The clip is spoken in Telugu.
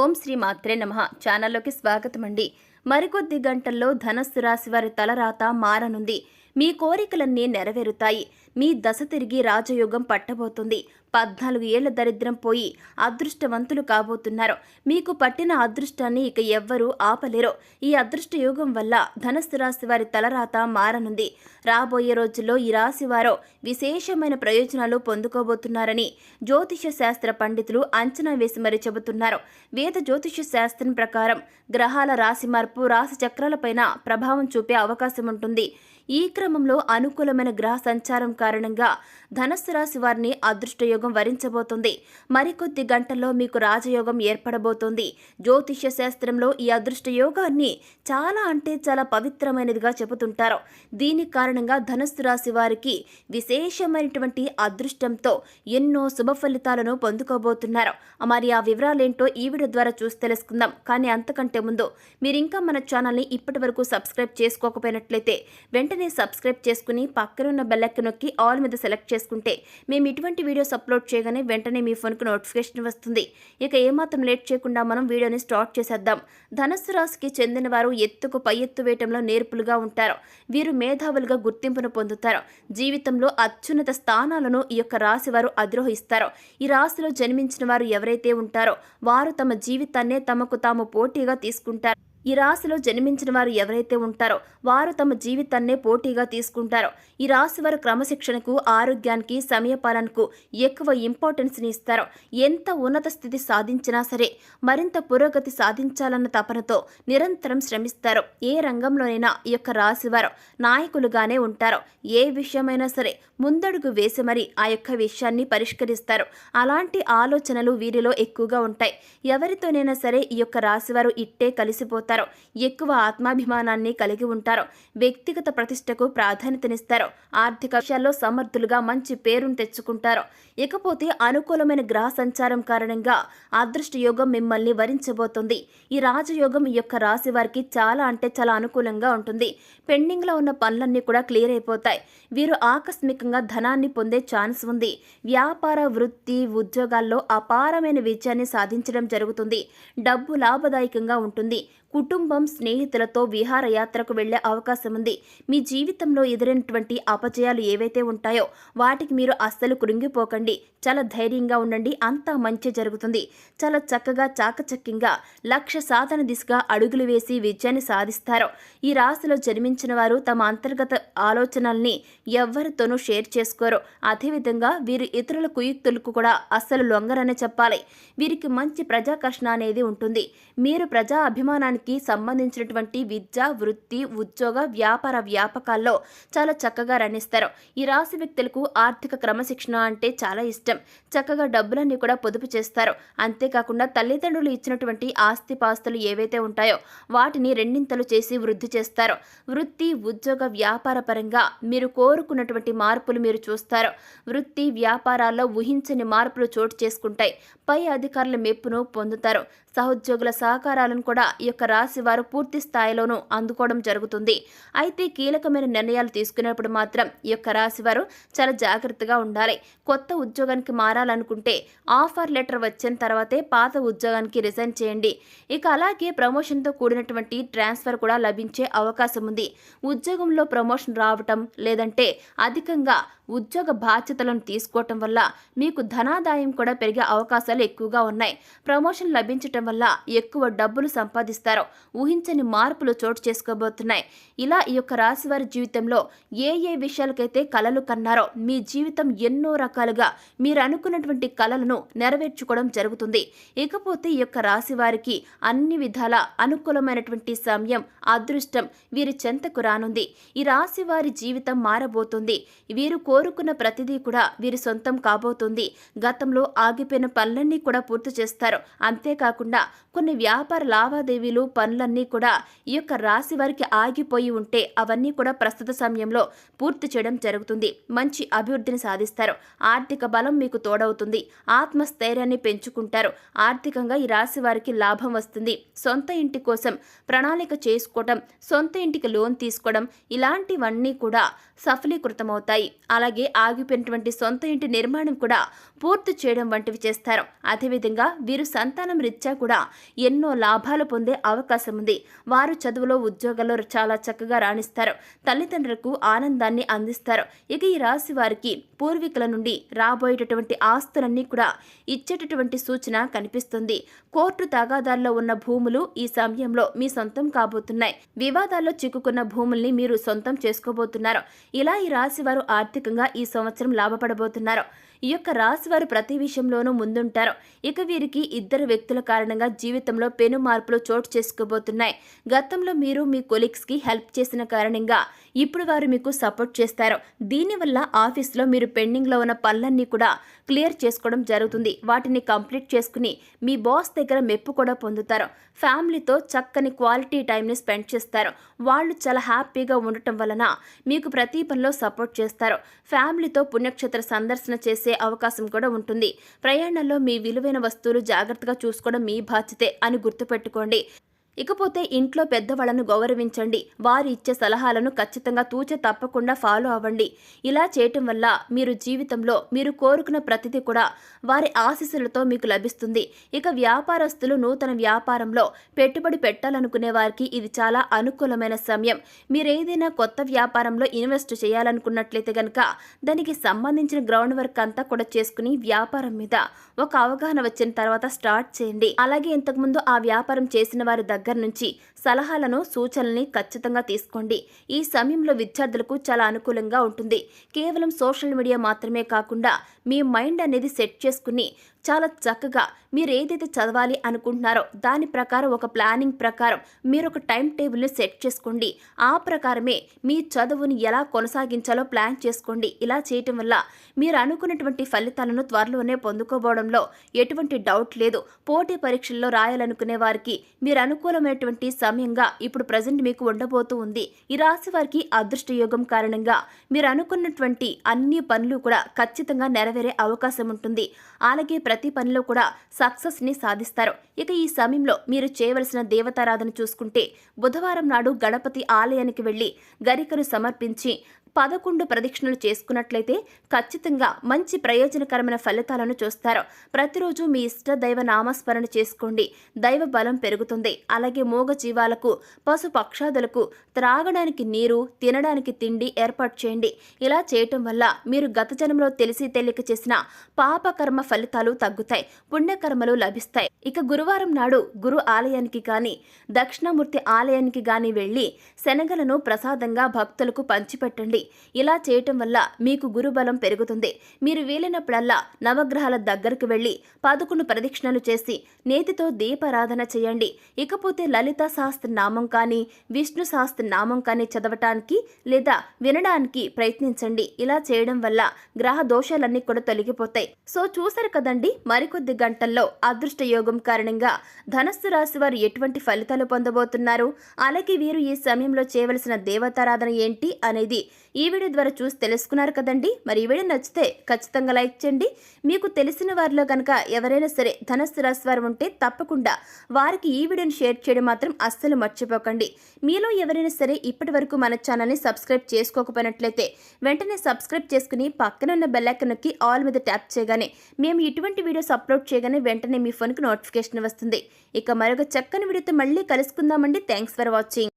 ఓం శ్రీ మాత్రే నమః. ఛానల్లోకి స్వాగతం అండి. మరికొద్ది గంటల్లో ధనస్సు రాశి వారి తలరాత మారనుంది. మీ కోరికలన్నీ నెరవేరుతాయి. మీ దశ తిరిగి రాజయోగం పట్టబోతుంది. 14 ఏళ్ల దరిద్రం పోయి అదృష్టవంతులు కాబోతున్నారు. మీకు పట్టిన అదృష్టాన్ని ఇక ఎవ్వరూ ఆపలేరు. ఈ అదృష్ట యోగం వల్ల ధనస్సు రాశి వారి తలరాత మారనుంది. రాబోయే రోజుల్లో ఈ రాశి వారు విశేషమైన ప్రయోజనాలు పొందుకోబోతున్నారని జ్యోతిష శాస్త్ర పండితులు అంచనా వేసి మరీ చెబుతున్నారు. వేద జ్యోతిష శాస్త్రం ప్రకారం గ్రహాల రాశి మార్పు రాశి చక్రాలపైన ప్రభావం చూపే అవకాశం ఉంటుంది. ఈ క్రమంలో అనుకూలమైన గ్రహ సంచారం కారణంగా ధనస్సు రాశి వారిని అదృష్టయోగం వరించబోతుంది. మరికొద్ది గంటల్లో మీకు రాజయోగం ఏర్పడబోతోంది. జ్యోతిష్య శాస్త్రంలో ఈ అదృష్ట యోగాన్ని చాలా పవిత్రమైనదిగా చెబుతుంటారు. దీని కారణంగా ధనస్సు రాశి వారికి విశేషమైనటువంటి అదృష్టంతో ఎన్నో శుభ ఫలితాలను పొందుకోబోతున్నారు. మరి ఆ వివరాలేంటో ఈ వీడియో ద్వారా చూసి తెలుసుకుందాం. కానీ అంతకంటే ముందు మీరు ఇంకా మన ఛానల్ని ఇప్పటి వరకు సబ్స్క్రైబ్ చేసుకోకపోయినట్లయితే వెంటనే సబ్స్క్రైబ్ చేసుకుని పక్కనున్న బెల్ ఐకాన్ నొక్కి ఆల్ మీద సెలెక్ట్ చేసుకుంటే మేము ఇటువంటి వీడియోస్ అప్లోడ్ చేయగానే వెంటనే మీ ఫోన్కు నోటిఫికేషన్ వస్తుంది. ఇక ఏమాత్రం లేట్ చేయకుండా మనం వీడియోని స్టార్ట్ చేసేద్దాం. ధనస్సు రాశికి చెందిన వారు ఎత్తుకు పై ఎత్తు వేయటంలో నేర్పులుగా ఉంటారు. వీరు మేధావులుగా గుర్తింపును పొందుతారు. జీవితంలో అత్యున్నత స్థానాలను ఈ యొక్క రాశి వారు అధిరోహిస్తారు. ఈ రాశిలో జన్మించిన వారు ఎవరైతే ఉంటారో వారు తమ జీవితాన్నే తమకు తాము పోటీగా తీసుకుంటారు. ఈ రాశిలో జన్మించిన వారు ఎవరైతే ఉంటారో వారు తమ జీవితాన్నే పోటీగా తీసుకుంటారో ఈ రాశి వారు క్రమశిక్షణకు, ఆరోగ్యానికి, సమయపాలనకు ఎక్కువ ఇంపార్టెన్స్ని ఇస్తారు. ఎంత ఉన్నత స్థితి సాధించినా సరే మరింత పురోగతి సాధించాలన్న తపనతో నిరంతరం శ్రమిస్తారు. ఏ రంగంలోనైనా ఈ యొక్క రాశి వారు నాయకులుగానే ఉంటారు. ఏ విషయమైనా సరే ముందడుగు వేసి మరి ఆ యొక్క విషయాన్ని పరిష్కరిస్తారు. అలాంటి ఆలోచనలు వీరిలో ఎక్కువగా ఉంటాయి. ఎవరితోనైనా సరే ఈ యొక్క రాశివారు ఇట్టే కలిసిపోతారు. ఎక్కువ ఆత్మాభిమానాన్ని కలిగి ఉంటారు. వ్యక్తిగత ప్రతిష్టకు ప్రాధాన్యతనిస్తారు. ఆర్థిక విషయాల్లో సమర్థులుగా మంచి పేరును తెచ్చుకుంటారు. ఇకపోతే అనుకూలమైన గ్రహ సంచారం కారణంగా అదృష్ట యోగం మిమ్మల్ని వరించబోతుంది. ఈ రాజయోగం ఈ యొక్క రాశి వారికి చాలా అనుకూలంగా ఉంటుంది. పెండింగ్లో ఉన్న పనులన్నీ కూడా క్లియర్ అయిపోతాయి. వీరు ఆకస్మికంగా ధనాన్ని పొందే ఛాన్స్ ఉంది. వ్యాపార, వృత్తి, ఉద్యోగాల్లో అపారమైన విజయాన్ని సాధించడం జరుగుతుంది. డబ్బు లాభదాయకంగా ఉంటుంది. కుటుంబం, స్నేహితులతో విహారయాత్రకు వెళ్లే అవకాశం ఉంది. మీ జీవితంలో ఎదురైనటువంటి అపజయాలు ఏవైతే ఉంటాయో వాటికి మీరు అస్సలు కృంగిపోకండి. చాలా ధైర్యంగా ఉండండి. అంతా మంచి జరుగుతుంది. చాలా చక్కగా, చాకచక్యంగా లక్ష్య సాధన దిశగా అడుగులు వేసి విజయాన్ని సాధిస్తారు. ఈ రాశిలో జన్మించిన వారు తమ అంతర్గత ఆలోచనల్ని ఎవ్వరితోనూ షేర్ చేసుకోరు. అదేవిధంగా వీరు ఇతరుల కుయుక్తులకు కూడా అస్సలు లొంగరనే చెప్పాలి. వీరికి మంచి ప్రజాకర్షణ అనేది ఉంటుంది. మీరు ప్రజా అభిమానానికి సంబంధించినటువంటి విద్య, వృత్తి, ఉద్యోగ, వ్యాపార వ్యాపకాల్లో చాలా చక్కగా రాణిస్తారు. ఈ రాశి వ్యక్తులకు ఆర్థిక క్రమశిక్షణ అంటే చాలా ఇష్టం. చక్కగా డబ్బులన్నీ కూడా పొదుపు చేస్తారు. అంతేకాకుండా తల్లిదండ్రులు ఇచ్చినటువంటి ఆస్తిపాస్తులు ఏవైతే ఉంటాయో వాటిని రెండింతలు చేసి వృద్ధి చేస్తారు. వృత్తి, ఉద్యోగ, వ్యాపార పరంగా మీరు కోరుకున్నటువంటి మార్పులు మీరు చూస్తారు. వృత్తి, వ్యాపారాల్లో ఊహించని మార్పులు చోటు చేసుకుంటాయి. పై అధికారుల మెప్పును పొందుతారు. సహోద్యోగుల సహకారాలను కూడా ఈ యొక్క రాశి వారు పూర్తి స్థాయిలోనూ అందుకోవడం జరుగుతుంది. అయితే కీలకమైన నిర్ణయాలు తీసుకునేప్పుడు మాత్రం ఈ యొక్క రాశి వారు చాలా జాగ్రత్తగా ఉండాలి. కొత్త ఉద్యోగానికి మారాలనుకుంటే ఆఫర్ లెటర్ వచ్చిన తర్వాతే పాత ఉద్యోగానికి రిజైన్ చేయండి. ఇక అలాగే ప్రమోషన్తో కూడినటువంటి ట్రాన్స్ఫర్ కూడా లభించే అవకాశం ఉంది. ఉద్యోగంలో ప్రమోషన్ రావటం లేదంటే అధికంగా ఉద్యోగ బాధ్యతలను తీసుకోవటం వల్ల మీకు ధనాదాయం కూడా పెరిగే అవకాశాలు ఎక్కువగా ఉన్నాయి. ప్రమోషన్ లభించటం వల్ల ఎక్కువ డబ్బులు సంపాదిస్తారు. ఊహించని మార్పులు చోటు చేసుకోబోతున్నాయి. ఇలా ఈ యొక్క రాశి వారి జీవితంలో ఏ విషయాలకైతే కలలు కన్నారో మీ జీవితం ఎన్నో రకాలుగా మీరు అనుకున్నటువంటి కలలను నెరవేర్చుకోవడం జరుగుతుంది. ఇకపోతే ఈ యొక్క రాశి వారికి అన్ని విధాల అనుకూలమైనటువంటి సమయం, అదృష్టం వీరి చెంతకు రానుంది. ఈ రాశి వారి జీవితం మారబోతుంది. వీరు కోరుకున్న ప్రతిదీ కూడా వీరి సొంతం కాబోతుంది. గతంలో ఆగిపోయిన పనులన్నీ కూడా పూర్తి చేస్తారు. అంతేకాకుండా కొన్ని వ్యాపార లావాదేవీలు, పనులన్నీ కూడా ఈ యొక్క రాశి వారికి ఆగిపోయి ఉంటే అవన్నీ కూడా ప్రస్తుత సమయంలో పూర్తి చేయడం జరుగుతుంది. మంచి అభివృద్ధిని సాధిస్తారు. ఆర్థిక బలం మీకు తోడవుతుంది. ఆత్మస్థైర్యాన్ని పెంచుకుంటారు. ఆర్థికంగా ఈ రాశి వారికి లాభం వస్తుంది. సొంత ఇంటి కోసం ప్రణాళిక చేసుకోవడం, సొంత ఇంటికి లోన్ తీసుకోవడం ఇలాంటివన్నీ కూడా సఫలీకృతమవుతాయి. అలాగే ఆగిపోయినటువంటి సొంత ఇంటి నిర్మాణం కూడా పూర్తి చేయడం వంటివి చేస్తారు. అదేవిధంగా వీరు సంతానం రీత్యా కూడా ఎన్నో లాభాలు పొందే అవకాశం ఉంది. వారు చదువులో ఉద్యోగాల్లో చాలా చక్కగా రాణిస్తారు. తల్లిదండ్రులకు ఆనందాన్ని అందిస్తారు. ఇక ఈ రాశి వారికి పూర్వీకుల నుండి రాబోయేటటువంటి ఆస్తులన్నీ కూడా ఇచ్చేటటువంటి సూచన కనిపిస్తుంది. కోర్టు తగాదాల్లో ఉన్న భూములు ఈ సమయంలో మీ సొంతం కాబోతున్నాయి. వివాదాల్లో చిక్కుకున్న భూముల్ని మీరు సొంతం చేసుకోబోతున్నారు. ఇలా ఈ రాశి వారు ఆర్థికంగా ఈ సంవత్సరం లాభపడబోతున్నారు. ఈ యొక్క రాశి వారు ప్రతి విషయంలోనూ ముందుంటారు. ఇక వీరికి ఇద్దరు వ్యక్తుల కారణంగా జీవితంలో పెను మార్పులు చోటు చేసుకోబోతున్నాయి. గతంలో మీరు మీ కొలీగ్స్ కి హెల్ప్ చేసిన కారణంగా ఇప్పుడు వారు మీకు సపోర్ట్ చేస్తారు. దీనివల్ల ఆఫీస్లో మీరు పెండింగ్ లో ఉన్న పనులన్నీ కూడా క్లియర్ చేసుకోవడం జరుగుతుంది. వాటిని కంప్లీట్ చేసుకుని మీ బాస్ దగ్గర మెప్పు కూడా పొందుతారు. ఫ్యామిలీతో చక్కని క్వాలిటీ టైంని స్పెండ్ చేస్తారు. వాళ్ళు చాలా హ్యాపీగా ఉండటం వలన మీకు ప్రతి పనిలో సపోర్ట్ చేస్తారు. ఫ్యామిలీతో పుణ్యక్షేత్ర సందర్శన చేసే అవకాశం కూడా ఉంటుంది. ప్రయాణంలో మీ విలువైన వస్తువులు జాగ్రత్తగా చూసుకోవడం మీ బాధ్యతే అని గుర్తుపెట్టుకోండి. ఇకపోతే ఇంట్లో పెద్దవాళ్లను గౌరవించండి. వారు ఇచ్చే సలహాలను ఖచ్చితంగా తూచ తప్పకుండా ఫాలో అవ్వండి. ఇలా చేయటం వల్ల మీరు జీవితంలో మీరు కోరుకున్న ప్రతిదీ కూడా వారి ఆశీస్సులతో మీకు లభిస్తుంది. ఇక వ్యాపారస్తులు నూతన వ్యాపారంలో పెట్టుబడి పెట్టాలనుకునే వారికి ఇది చాలా అనుకూలమైన సమయం. మీరేదైనా కొత్త వ్యాపారంలో ఇన్వెస్ట్ చేయాలనుకున్నట్లయితే గనక దానికి సంబంధించిన గ్రౌండ్ వర్క్ అంతా కూడా చేసుకుని వ్యాపారం మీద ఒక అవగాహన వచ్చిన తర్వాత స్టార్ట్ చేయండి. అలాగే ఇంతకుముందు ఆ వ్యాపారం చేసిన వారి దగ్గర నుంచి సలహాలను సూచనల్ని ఖచ్చితంగా తీసుకోండి. ఈ సమయంలో విద్యార్థులకు చాలా అనుకూలంగా ఉంటుంది. కేవలం సోషల్ మీడియా మాత్రమే కాకుండా మీ మైండ్ అనేది సెట్ చేసుకుని చాలా చక్కగా మీరు ఏదైతే చదవాలి అనుకుంటున్నారో దాని ప్రకారం ఒక ప్లానింగ్ ప్రకారం మీరు ఒక టైం టేబుల్ని సెట్ చేసుకోండి. ఆ ప్రకారమే మీ చదువుని ఎలా కొనసాగించాలో ప్లాన్ చేసుకోండి. ఇలా చేయటం వల్ల మీరు అనుకున్నటువంటి ఫలితాలను త్వరలోనే పొందుకోవడంలో ఎటువంటి డౌట్ లేదు. పోటీ పరీక్షల్లో రాయాలనుకునే వారికి మీరు అనుకూలమైనటువంటి సమయంగా ఇప్పుడు ప్రజెంట్ మీకు ఉండబోతూ ఉంది. ఈ రాశి వారికి అదృష్ట యోగం కారణంగా మీరు అనుకున్నటువంటి అన్ని పనులు కూడా ఖచ్చితంగా నెరవేరే అవకాశం ఉంటుంది. అలాగే ప్రతి పనిలో కూడా సక్సెస్ ని సాధిస్తారు. ఇక ఈ సమయంలో మీరు చేయవలసిన దేవతారాధన చూసుకుంటే బుధవారం నాడు గణపతి ఆలయానికి వెళ్లి గరికను సమర్పించి 11 ప్రదక్షిణలు చేసుకున్నట్లయితే ఖచ్చితంగా మంచి ప్రయోజనకరమైన ఫలితాలను చూస్తారు. ప్రతిరోజు మీ ఇష్ట దైవ నామస్మరణ చేసుకోండి. దైవ బలం పెరుగుతుంది. అలాగే మూగ జీవాలకు పశు పక్షాదులకు త్రాగడానికి నీరు తినడానికి తిండి ఏర్పాటు చేయండి. ఇలా చేయటం వల్ల మీరు గత జన్మలో తెలిసి తెలియక చేసిన పాపకర్మ ఫలితాలు తగ్గుతాయి. పుణ్యకర్మలు లభిస్తాయి. ఇక గురువారం నాడు గురు ఆలయానికి కానీ దక్షిణామూర్తి ఆలయానికి కానీ వెళ్లి శనగలను ప్రసాదంగా భక్తులకు పంచిపెట్టండి. ఇలా చేయటం వల్ల మీకు గురుబలం పెరుగుతుంది. మీరు వీలైనప్పుడల్లా నవగ్రహాల దగ్గరకు వెళ్లి 11 ప్రదక్షిణలు చేసి నేతితో దీపారాధన చేయండి. ఇకపోతే లలిత సహస్రనామం కానీ విష్ణు సహస్రనామం కానీ చదవటానికి లేదా వినడానికి ప్రయత్నించండి. ఇలా చేయడం వల్ల గ్రహ దోషాలన్నీ కూడా తొలగిపోతాయి. సో చూసారు కదండి, మరికొద్ది గంటల్లో అదృష్ట యోగం కారణంగా ధనస్సు రాశి వారు ఎటువంటి ఫలితాలు పొందబోతున్నారు, అలాగే వీరు ఈ సమయంలో చేయవలసిన దేవతారాధన ఏంటి అనేది ఈ వీడియో ద్వారా చూసి తెలుసుకున్నారు కదండి. మరి ఈ వీడియో నచ్చితే ఖచ్చితంగా లైక్ చేయండి. మీకు తెలిసిన వారిలో కనుక ఎవరైనా సరే ధనస్సు రాశి వారు ఉంటే తప్పకుండా వారికి ఈ వీడియోని షేర్ చేయడం మాత్రం అస్సలు మర్చిపోకండి. మీలో ఎవరైనా సరే ఇప్పటి వరకు మన ఛానల్ని సబ్స్క్రైబ్ చేసుకోకపోయినట్లయితే వెంటనే సబ్స్క్రైబ్ చేసుకుని పక్కన ఉన్న బెల్ ఐకాన్ నొక్కి ఆల్ మీద ట్యాప్ చేయగానే మేము ఇటువంటి వీడియోస్ అప్లోడ్ చేయగానే వెంటనే మీ ఫోన్కి నోటిఫికేషన్ వస్తుంది. ఇక మరొక చక్కని వీడియోతో మళ్ళీ కలుసుకుందామండి. Thanks for watching.